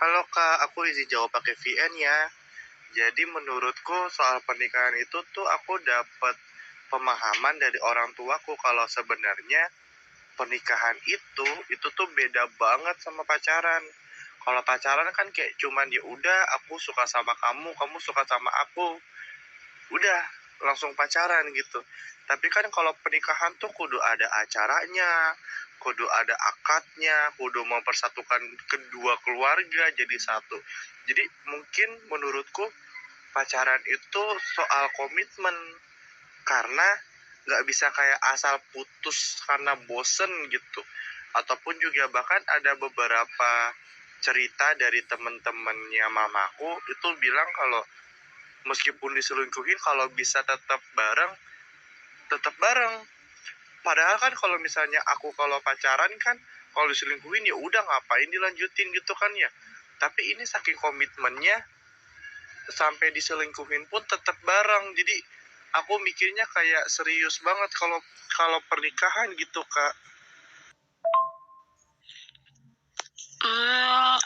Halo Kak, aku izin jawab pakai VN ya. Jadi menurutku soal pernikahan itu tuh aku dapat pemahaman dari orang tuaku kalau sebenarnya pernikahan itu tuh beda banget sama pacaran. Kalau pacaran kan kayak cuman ya udah aku suka sama kamu, kamu suka sama aku. Udah langsung pacaran gitu. Tapi kan kalau pernikahan tuh kudu ada acaranya, kudu ada akadnya, kudu mempersatukan kedua keluarga jadi satu. Jadi mungkin menurutku pacaran itu soal komitmen, karena nggak bisa kayak asal putus karena bosen gitu. Ataupun juga bahkan ada beberapa cerita dari temen-temennya mamaku itu bilang kalau meskipun diselingkuhin kalau bisa tetap bareng. Padahal kan kalau misalnya aku kalau pacaran kan kalau diselingkuhin ya udah ngapain dilanjutin gitu kan ya. Tapi ini saking komitmennya sampai diselingkuhin pun tetap bareng. Jadi aku mikirnya kayak serius banget kalau kalau pernikahan gitu Kak.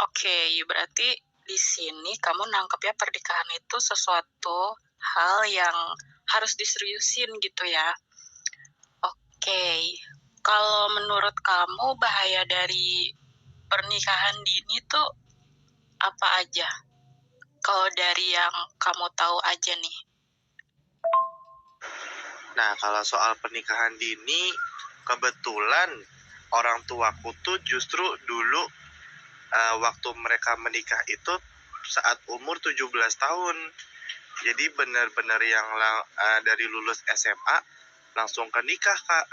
Oke. Berarti di sini kamu nangkep ya pernikahan itu sesuatu hal yang harus diseriusin gitu ya. Oke. Kalau menurut kamu bahaya dari pernikahan dini tuh apa aja? Kalau dari yang kamu tahu aja nih. Nah, kalau soal pernikahan dini, kebetulan orang tuaku tuh justru dulu waktu mereka menikah itu saat umur 17 tahun. Jadi benar-benar yang dari lulus SMA langsung ke nikah, Kak.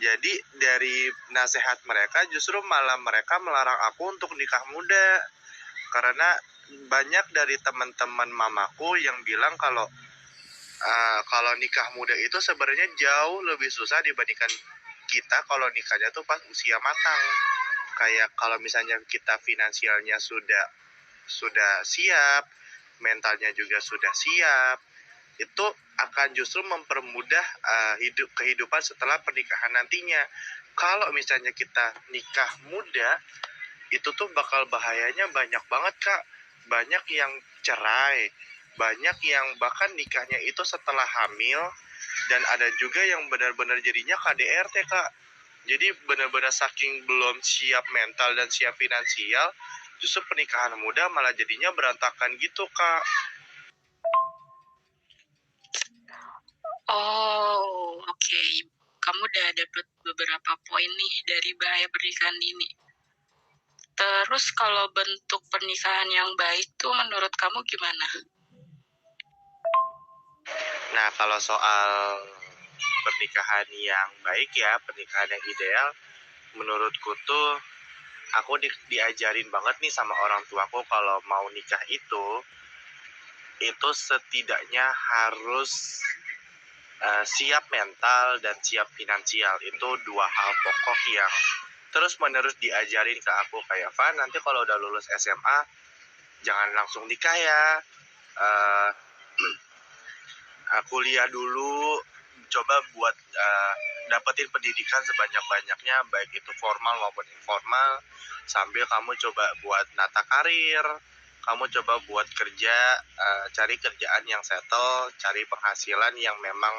Jadi dari nasihat mereka justru malah mereka melarang aku untuk nikah muda. Karena banyak dari teman-teman mamaku yang bilang kalau nikah muda itu sebenarnya jauh lebih susah dibandingkan kita kalau nikahnya tuh pas usia matang. Kayak kalau misalnya kita finansialnya sudah siap, mentalnya juga sudah siap, itu akan justru mempermudah kehidupan setelah pernikahan nantinya. Kalau misalnya kita nikah muda, itu tuh bakal bahayanya banyak banget Kak. Banyak yang cerai, banyak yang bahkan nikahnya itu setelah hamil, dan ada juga yang benar-benar jadinya KDRT Kak. Jadi benar-benar saking belum siap mental dan siap finansial, justru pernikahan muda malah jadinya berantakan gitu Kak. Oh, oke. Kamu udah dapet beberapa poin nih dari bahaya pernikahan dini. Terus kalau bentuk pernikahan yang baik tuh menurut kamu gimana? Nah, kalau soal pernikahan yang baik ya, pernikahan yang ideal, menurutku tuh aku diajarin banget nih sama orang tuaku kalau mau nikah itu setidaknya harus siap mental dan siap finansial. Itu dua hal pokok yang terus menerus diajarin ke aku kayak Van, nanti kalau udah lulus SMA jangan langsung nikah ya. uh, Kuliah dulu, coba buat dapetin pendidikan sebanyak-banyaknya, baik itu formal maupun informal, sambil kamu coba buat nata karir, kamu coba buat kerja, cari kerjaan yang settle, cari penghasilan yang memang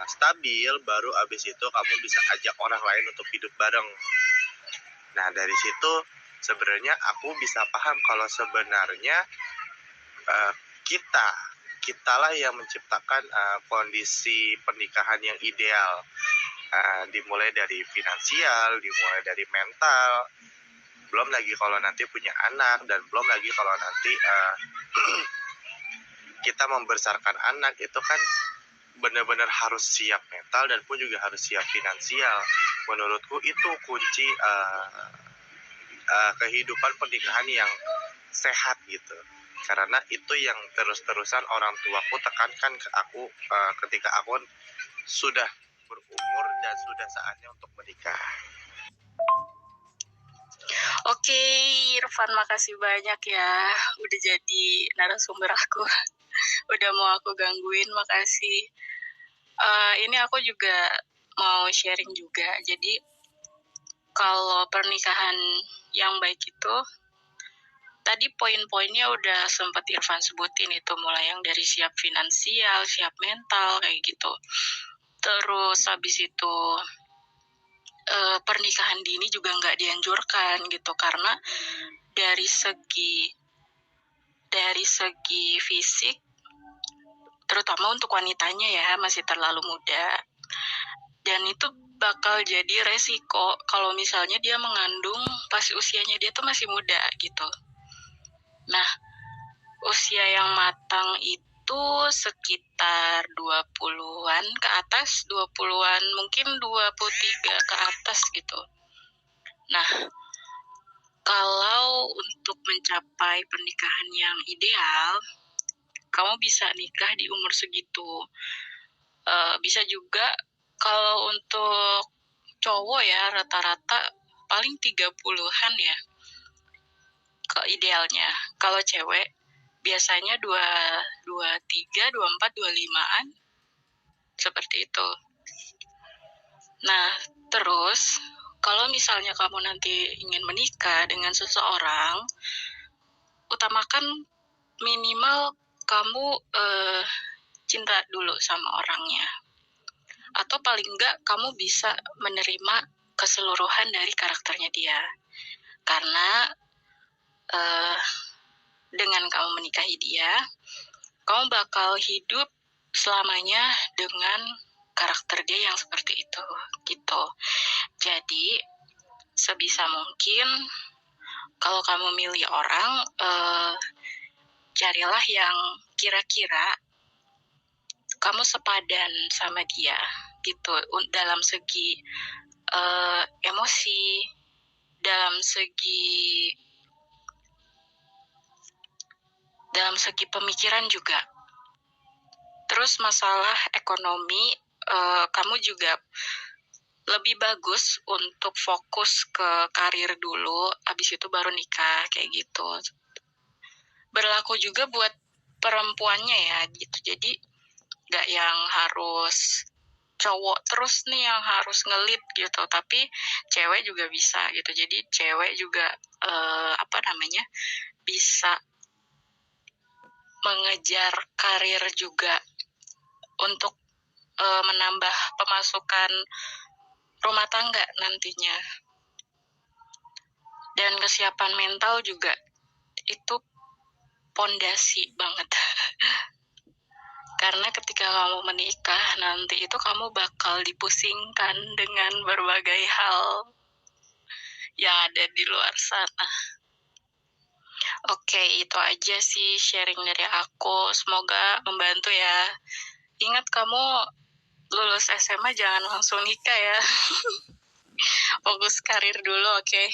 stabil, baru abis itu kamu bisa ajak orang lain untuk hidup bareng. Nah dari situ sebenarnya aku bisa paham kalau sebenarnya uh, kita kitalah yang menciptakan kondisi pernikahan yang ideal, dimulai dari finansial, dimulai dari mental, belum lagi kalau nanti punya anak, dan belum lagi kalau nanti kita membesarkan anak itu kan benar-benar harus siap mental dan pun juga harus siap finansial. Menurutku itu kunci kehidupan pernikahan yang sehat gitu, karena itu yang terus-terusan orang tuaku tekankan ke aku ketika aku sudah berumur dan sudah saatnya untuk menikah. Oke, Irfan, makasih banyak ya udah jadi narasumber aku. Udah mau aku gangguin, makasih. Ini aku juga mau sharing juga. Jadi kalau pernikahan yang baik itu, tadi poin-poinnya udah sempat Irfan sebutin itu, mulai yang dari siap finansial, siap mental, kayak gitu. Terus habis itu pernikahan dini juga nggak dianjurkan gitu, karena dari segi fisik, terutama untuk wanitanya ya, masih terlalu muda, dan itu bakal jadi resiko kalau misalnya dia mengandung pas usianya dia tuh masih muda gitu. Nah, usia yang matang itu sekitar 20-an ke atas, 20-an, mungkin 23 ke atas gitu. Nah, kalau untuk mencapai pernikahan yang ideal, kamu bisa nikah di umur segitu. Bisa juga kalau untuk cowok ya, rata-rata paling 30-an ya, ke idealnya. Kalau cewek, biasanya 23, 24, 25-an, seperti itu. Nah, terus kalau misalnya kamu nanti ingin menikah dengan seseorang, utamakan minimal kamu cinta dulu sama orangnya. Atau paling enggak kamu bisa menerima keseluruhan dari karakternya dia. Karena dengan kamu menikahi dia, kamu bakal hidup selamanya dengan karakter dia yang seperti itu, gitu. Jadi, sebisa mungkin kalau kamu milih orang, carilah yang kira-kira kamu sepadan sama dia, gitu. Dalam segi emosi, dalam segi pemikiran juga. Terus masalah ekonomi, kamu juga lebih bagus untuk fokus ke karir dulu, habis itu baru nikah, kayak gitu. Berlaku juga buat perempuannya ya, gitu. Jadi gak yang harus cowok terus nih yang harus ngelit gitu, tapi cewek juga bisa gitu. Jadi cewek juga bisa mengejar karir juga untuk menambah pemasukan rumah tangga nantinya. Dan kesiapan mental juga itu pondasi banget. Karena ketika kamu menikah nanti itu kamu bakal dipusingkan dengan berbagai hal yang ada di luar sana. Oke, itu aja sih sharing dari aku. Semoga membantu ya. Ingat, kamu lulus SMA jangan langsung nikah ya. Fokus karir dulu, oke?